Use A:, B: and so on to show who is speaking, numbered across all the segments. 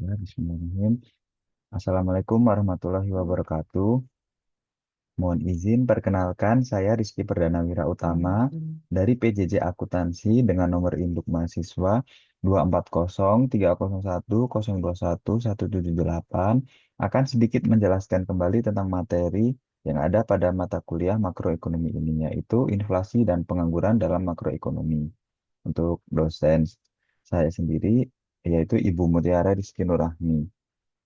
A: Ya, Bismillahirrahmanirrahim. Assalamualaikum warahmatullahi wabarakatuh. Mohon izin perkenalkan, saya Rizky Perdana Wira Utama dari PJJ Akuntansi dengan nomor induk mahasiswa 2403001021178 akan sedikit menjelaskan kembali tentang materi yang ada pada mata kuliah makroekonomi ini, yaitu inflasi dan pengangguran dalam makroekonomi. Untuk dosen saya sendiri, yaitu Ibu Mutiara Rizky Nurahmi.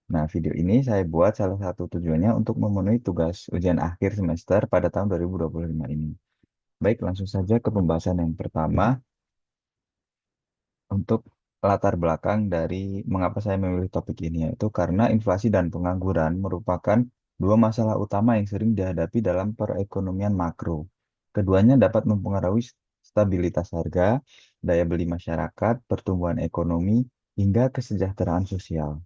A: Nah, video ini saya buat salah satu tujuannya untuk memenuhi tugas ujian akhir semester pada tahun 2025 ini. Baik, langsung saja ke pembahasan yang pertama untuk latar belakang dari mengapa saya memilih topik ini, yaitu karena inflasi dan pengangguran merupakan dua masalah utama yang sering dihadapi dalam perekonomian makro. Keduanya dapat mempengaruhi stabilitas harga, daya beli masyarakat, pertumbuhan ekonomi, hingga kesejahteraan sosial.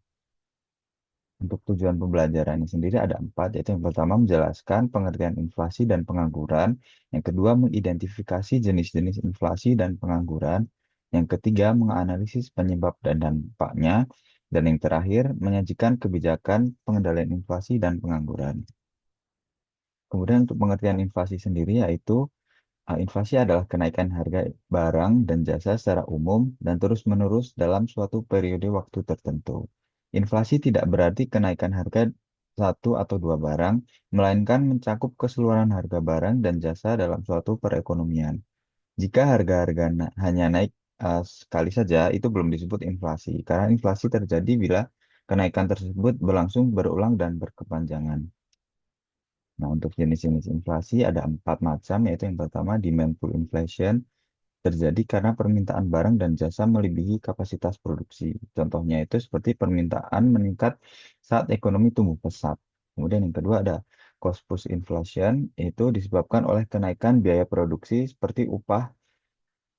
A: Untuk tujuan pembelajarannya sendiri ada empat, yaitu yang pertama menjelaskan pengertian inflasi dan pengangguran, yang kedua mengidentifikasi jenis-jenis inflasi dan pengangguran, yang ketiga menganalisis penyebab dan dampaknya, dan yang terakhir menyajikan kebijakan pengendalian inflasi dan pengangguran. Kemudian untuk pengertian inflasi sendiri yaitu inflasi adalah kenaikan harga barang dan jasa secara umum dan terus-menerus dalam suatu periode waktu tertentu. Inflasi tidak berarti kenaikan harga satu atau dua barang, melainkan mencakup keseluruhan harga barang dan jasa dalam suatu perekonomian. Jika harga-harga hanya naik sekali saja, itu belum disebut inflasi, karena inflasi terjadi bila kenaikan tersebut berlangsung berulang dan berkepanjangan. Nah, untuk jenis-jenis inflasi ada empat macam, yaitu yang pertama demand pull inflation, terjadi karena permintaan barang dan jasa melebihi kapasitas produksi. Contohnya itu seperti permintaan meningkat saat ekonomi tumbuh pesat. Kemudian yang kedua ada cost push inflation, itu disebabkan oleh kenaikan biaya produksi seperti upah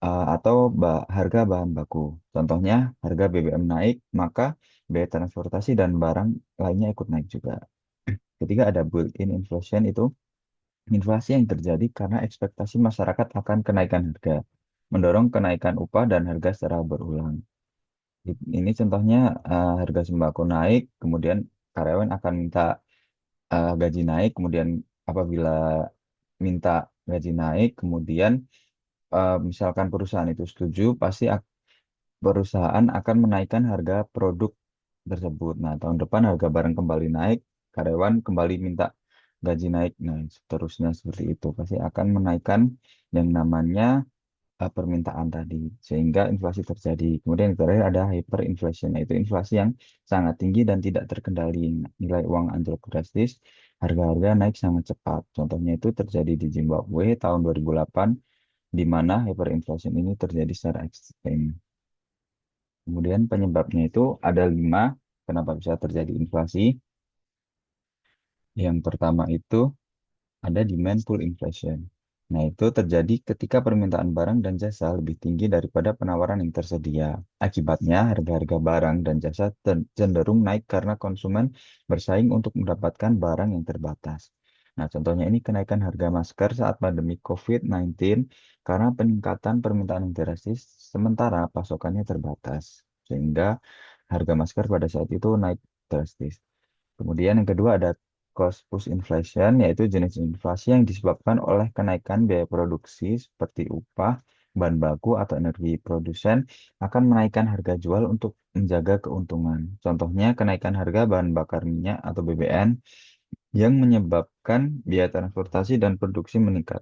A: atau harga bahan baku. Contohnya harga BBM naik, maka biaya transportasi dan barang lainnya ikut naik juga. Ketiga ada built-in inflation, itu inflasi yang terjadi karena ekspektasi masyarakat akan kenaikan harga, mendorong kenaikan upah dan harga secara berulang. Ini contohnya harga sembako naik, kemudian karyawan akan minta gaji naik, kemudian apabila minta gaji naik, kemudian misalkan perusahaan itu setuju, pasti perusahaan akan menaikkan harga produk tersebut. Nah, tahun depan harga barang kembali naik, karyawan kembali minta gaji naik, nah seterusnya seperti itu. Pasti akan menaikkan yang namanya permintaan tadi, sehingga inflasi terjadi. Kemudian yang terakhir ada hyperinflation, yaitu inflasi yang sangat tinggi dan tidak terkendali. Nilai uang anjlok drastis, harga-harga naik sangat cepat. Contohnya itu terjadi di Zimbabwe tahun 2008, di mana hyperinflation ini terjadi secara ekstrem. Kemudian penyebabnya itu ada lima, kenapa bisa terjadi inflasi. Yang pertama itu ada demand pull inflation. Nah, itu terjadi ketika permintaan barang dan jasa lebih tinggi daripada penawaran yang tersedia. Akibatnya, harga-harga barang dan jasa cenderung naik karena konsumen bersaing untuk mendapatkan barang yang terbatas. Nah, contohnya ini kenaikan harga masker saat pandemi COVID-19 karena peningkatan permintaan yang drastis, sementara pasokannya terbatas. Sehingga harga masker pada saat itu naik drastis. Kemudian yang kedua ada cost push inflation, yaitu jenis inflasi yang disebabkan oleh kenaikan biaya produksi seperti upah, bahan baku, atau energi. Produsen akan menaikkan harga jual untuk menjaga keuntungan. Contohnya kenaikan harga bahan bakar minyak atau BBM yang menyebabkan biaya transportasi dan produksi meningkat,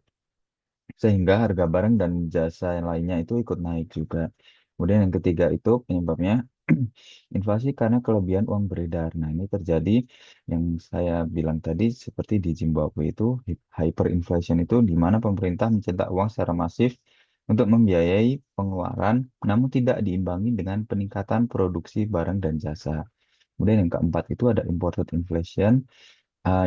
A: sehingga harga barang dan jasa yang lainnya itu ikut naik juga. Kemudian yang ketiga itu penyebabnya inflasi karena kelebihan uang beredar. Nah, ini terjadi yang saya bilang tadi seperti di Zimbabwe itu hyperinflation, itu di mana pemerintah mencetak uang secara masif untuk membiayai pengeluaran, namun tidak diimbangi dengan peningkatan produksi barang dan jasa. Kemudian yang keempat itu ada imported inflation.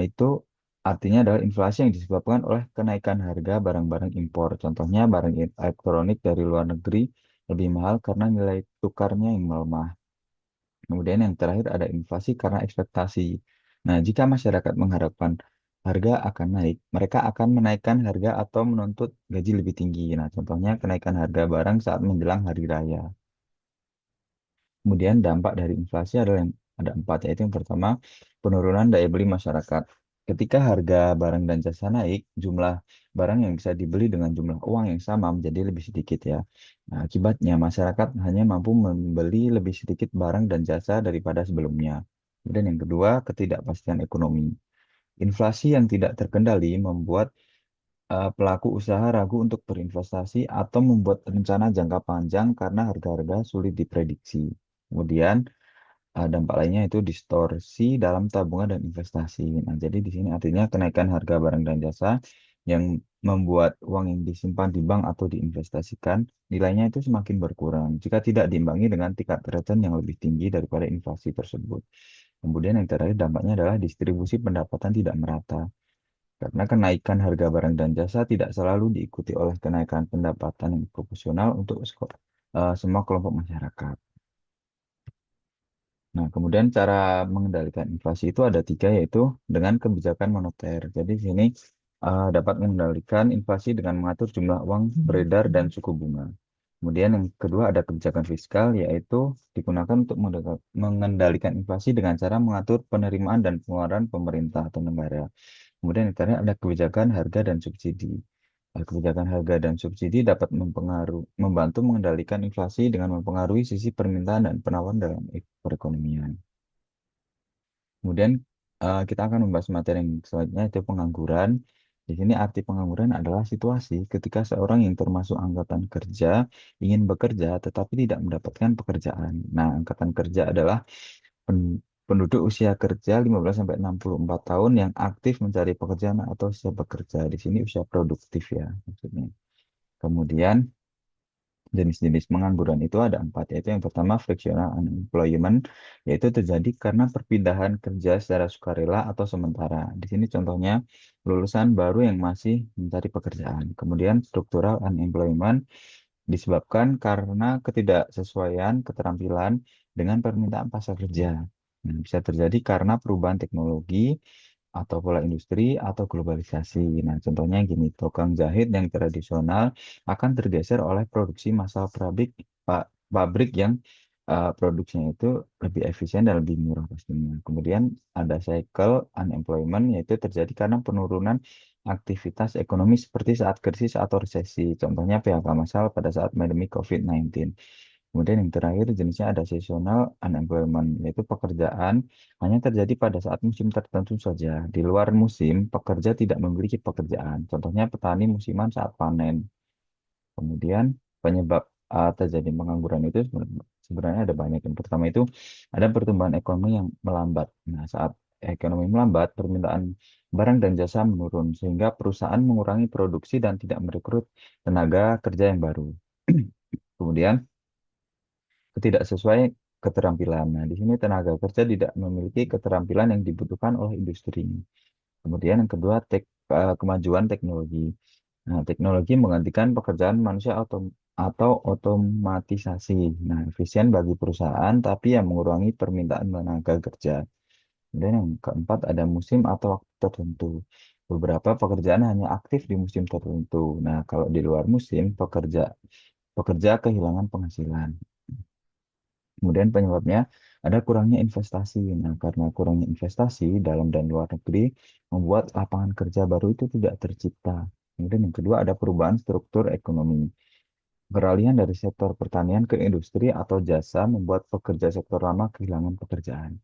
A: Itu artinya adalah inflasi yang disebabkan oleh kenaikan harga barang-barang impor. Contohnya barang elektronik dari luar negeri lebih mahal karena nilai tukarnya yang melemah. Kemudian yang terakhir ada inflasi karena ekspektasi. Nah, jika masyarakat mengharapkan harga akan naik, mereka akan menaikkan harga atau menuntut gaji lebih tinggi. Nah, contohnya kenaikan harga barang saat menjelang hari raya. Kemudian dampak dari inflasi adalah yang ada empat, yaitu yang pertama, penurunan daya beli masyarakat. Ketika harga barang dan jasa naik, jumlah barang yang bisa dibeli dengan jumlah uang yang sama menjadi lebih sedikit ya. Nah, akibatnya masyarakat hanya mampu membeli lebih sedikit barang dan jasa daripada sebelumnya. Kemudian yang kedua, ketidakpastian ekonomi. Inflasi yang tidak terkendali membuat pelaku usaha ragu untuk berinvestasi atau membuat rencana jangka panjang karena harga-harga sulit diprediksi. Kemudian, dampak lainnya itu distorsi dalam tabungan dan investasi. Nah, jadi di sini artinya kenaikan harga barang dan jasa yang membuat uang yang disimpan di bank atau diinvestasikan nilainya itu semakin berkurang jika tidak diimbangi dengan tingkat return yang lebih tinggi daripada inflasi tersebut. Kemudian yang terakhir dampaknya adalah distribusi pendapatan tidak merata. Karena kenaikan harga barang dan jasa tidak selalu diikuti oleh kenaikan pendapatan yang proporsional untuk semua kelompok masyarakat. Nah, kemudian cara mengendalikan inflasi itu ada tiga, yaitu dengan kebijakan moneter. Jadi di sini dapat mengendalikan inflasi dengan mengatur jumlah uang beredar dan suku bunga. Kemudian yang kedua ada kebijakan fiskal, yaitu digunakan untuk mengendalikan inflasi dengan cara mengatur penerimaan dan pengeluaran pemerintah atau negara. Kemudian yang terakhir ada kebijakan harga dan subsidi. Kebijakan harga dan subsidi dapat membantu mengendalikan inflasi dengan mempengaruhi sisi permintaan dan penawaran dalam perekonomian. Kemudian kita akan membahas materi yang selanjutnya, yaitu pengangguran. Di sini arti pengangguran adalah situasi ketika seorang yang termasuk angkatan kerja ingin bekerja tetapi tidak mendapatkan pekerjaan. Nah, angkatan kerja adalah penduduk usia kerja 15 sampai 64 tahun yang aktif mencari pekerjaan atau siap bekerja. Di sini usia produktif ya maksudnya. Kemudian jenis-jenis pengangguran itu ada empat, yaitu yang pertama frictional unemployment, yaitu terjadi karena perpindahan kerja secara sukarela atau sementara. Di sini contohnya lulusan baru yang masih mencari pekerjaan. Kemudian struktural unemployment disebabkan karena ketidaksesuaian keterampilan dengan permintaan pasar kerja. Nah, bisa terjadi karena perubahan teknologi atau pola industri atau globalisasi. Nah, contohnya gini, tukang jahit yang tradisional akan tergeser oleh produksi massal pabrik yang produksinya itu lebih efisien dan lebih murah pastinya. Kemudian ada cycle unemployment, yaitu terjadi karena penurunan aktivitas ekonomi seperti saat krisis atau resesi. Contohnya PHK massal pada saat pandemi COVID-19. Kemudian yang terakhir jenisnya ada seasonal unemployment, yaitu pekerjaan hanya terjadi pada saat musim tertentu saja. Di luar musim, pekerja tidak memiliki pekerjaan. Contohnya petani musiman saat panen. Kemudian penyebab terjadi pengangguran itu sebenarnya ada banyak. Yang pertama itu ada pertumbuhan ekonomi yang melambat. Nah, saat ekonomi melambat, permintaan barang dan jasa menurun sehingga perusahaan mengurangi produksi dan tidak merekrut tenaga kerja yang baru. Kemudian ketidaksesuaian keterampilan. Nah, di sini tenaga kerja tidak memiliki keterampilan yang dibutuhkan oleh industri. Kemudian yang kedua, kemajuan teknologi. Nah, teknologi menggantikan pekerjaan manusia atau otomatisasi. Nah, efisien bagi perusahaan, tapi yang mengurangi permintaan tenaga kerja. Kemudian yang keempat ada musim atau waktu tertentu. Beberapa pekerjaan hanya aktif di musim tertentu. Nah, kalau di luar musim, pekerja kehilangan penghasilan. Kemudian penyebabnya ada kurangnya investasi. Nah, karena kurangnya investasi dalam dan luar negeri membuat lapangan kerja baru itu tidak tercipta. Kemudian yang kedua ada perubahan struktur ekonomi. Peralihan dari sektor pertanian ke industri atau jasa membuat pekerja sektor lama kehilangan pekerjaan.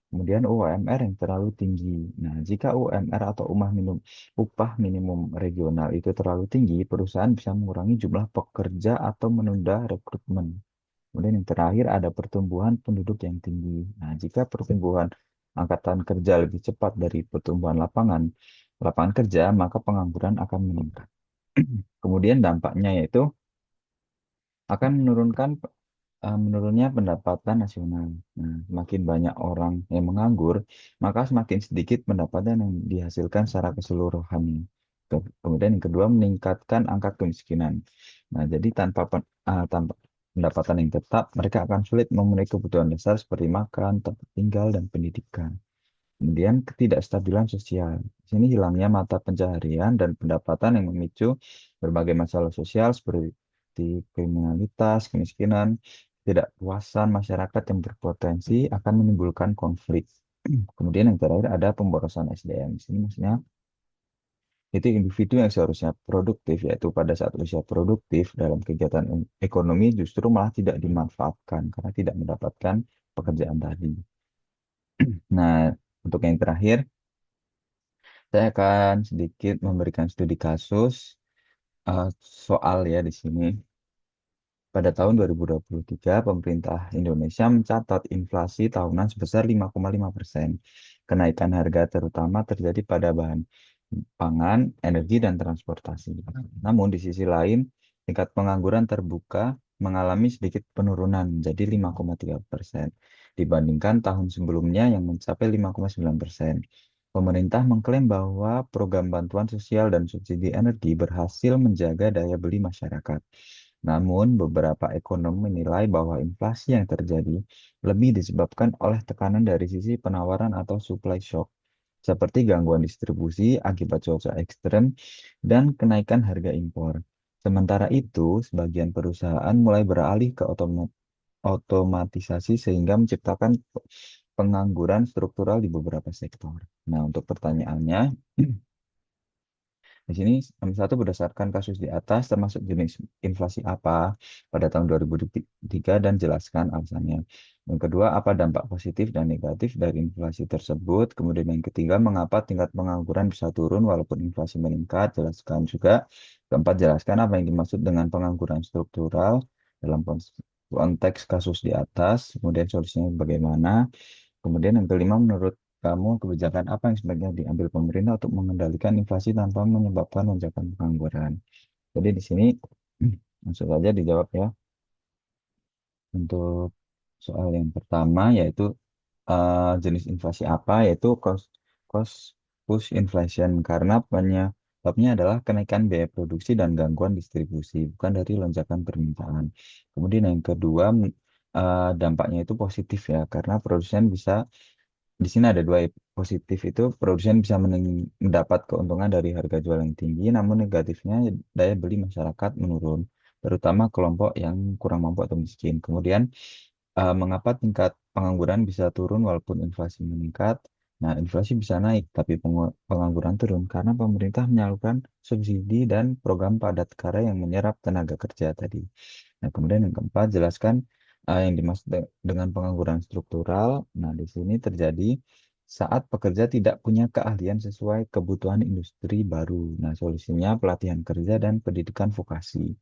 A: Kemudian UMR yang terlalu tinggi. Nah, jika UMR atau upah minimum regional itu terlalu tinggi, perusahaan bisa mengurangi jumlah pekerja atau menunda rekrutmen. Kemudian yang terakhir ada pertumbuhan penduduk yang tinggi. Nah, jika pertumbuhan angkatan kerja lebih cepat dari pertumbuhan lapangan kerja, maka pengangguran akan meningkat. Kemudian dampaknya yaitu akan menurunnya pendapatan nasional. Nah, semakin banyak orang yang menganggur, maka semakin sedikit pendapatan yang dihasilkan secara keseluruhan. Kemudian yang kedua, meningkatkan angka kemiskinan. Nah, jadi tanpa pendapatan yang tetap, mereka akan sulit memenuhi kebutuhan dasar seperti makan, tempat tinggal, dan pendidikan. Kemudian ketidakstabilan sosial. Di sini hilangnya mata pencaharian dan pendapatan yang memicu berbagai masalah sosial seperti kriminalitas, kemiskinan, ketidakpuasan masyarakat yang berpotensi akan menimbulkan konflik. Kemudian yang terakhir ada pemborosan SDM. Di sini maksudnya itu individu yang seharusnya produktif, yaitu pada saat usia produktif dalam kegiatan ekonomi justru malah tidak dimanfaatkan karena tidak mendapatkan pekerjaan tadi. Nah, untuk yang terakhir, saya akan sedikit memberikan studi kasus eh, soal ya di sini. Pada tahun 2023, pemerintah Indonesia mencatat inflasi tahunan sebesar 5,5%. Kenaikan harga terutama terjadi pada bahan pangan, energi, dan transportasi. Namun di sisi lain, tingkat pengangguran terbuka mengalami sedikit penurunan menjadi 5,3% dibandingkan tahun sebelumnya yang mencapai 5,9%. Pemerintah mengklaim bahwa program bantuan sosial dan subsidi energi berhasil menjaga daya beli masyarakat. Namun, beberapa ekonom menilai bahwa inflasi yang terjadi lebih disebabkan oleh tekanan dari sisi penawaran atau supply shock, seperti gangguan distribusi akibat cuaca ekstrem dan kenaikan harga impor. Sementara itu, sebagian perusahaan mulai beralih ke otomatisasi sehingga menciptakan pengangguran struktural di beberapa sektor. Nah, untuk pertanyaannya, di sini nomor satu berdasarkan kasus di atas termasuk jenis inflasi apa pada tahun 2003 dan jelaskan alasannya. Yang kedua, apa dampak positif dan negatif dari inflasi tersebut. Kemudian yang ketiga, mengapa tingkat pengangguran bisa turun walaupun inflasi meningkat. Jelaskan juga. Keempat, jelaskan apa yang dimaksud dengan pengangguran struktural dalam konteks kasus di atas. Kemudian solusinya bagaimana. Kemudian yang kelima, menurut kamu kebijakan apa yang sebaiknya diambil pemerintah untuk mengendalikan inflasi tanpa menyebabkan lonjakan pengangguran? Jadi di sini langsung saja dijawab ya. Untuk soal yang pertama yaitu jenis inflasi apa, yaitu cost push inflation karena penyebabnya adalah kenaikan biaya produksi dan gangguan distribusi, bukan dari lonjakan permintaan. Kemudian yang kedua, dampaknya itu positif ya, karena produsen bisa di sini ada dua positif itu produsen bisa mendapat keuntungan dari harga jual yang tinggi, namun negatifnya daya beli masyarakat menurun, terutama kelompok yang kurang mampu atau miskin. Kemudian mengapa tingkat pengangguran bisa turun walaupun inflasi meningkat? Nah, inflasi bisa naik, tapi pengangguran turun karena pemerintah menyalurkan subsidi dan program padat karya yang menyerap tenaga kerja tadi. Nah, kemudian yang keempat, jelaskan yang dimaksud dengan pengangguran struktural. Nah, di sini terjadi saat pekerja tidak punya keahlian sesuai kebutuhan industri baru. Nah, solusinya pelatihan kerja dan pendidikan vokasi.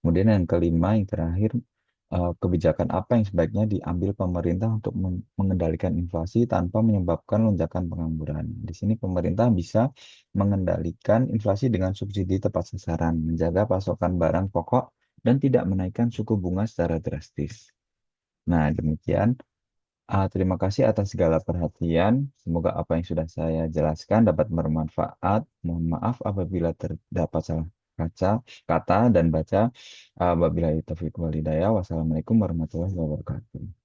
A: Kemudian yang kelima, yang terakhir, kebijakan apa yang sebaiknya diambil pemerintah untuk mengendalikan inflasi tanpa menyebabkan lonjakan pengangguran. Di sini pemerintah bisa mengendalikan inflasi dengan subsidi tepat sasaran, menjaga pasokan barang pokok, dan tidak menaikkan suku bunga secara drastis. Nah, demikian. Terima kasih atas segala perhatian. Semoga apa yang sudah saya jelaskan dapat bermanfaat. Mohon maaf apabila terdapat salah kata dan baca. Wabillahi taufiq wal hidayah. Wassalamualaikum warahmatullahi wabarakatuh.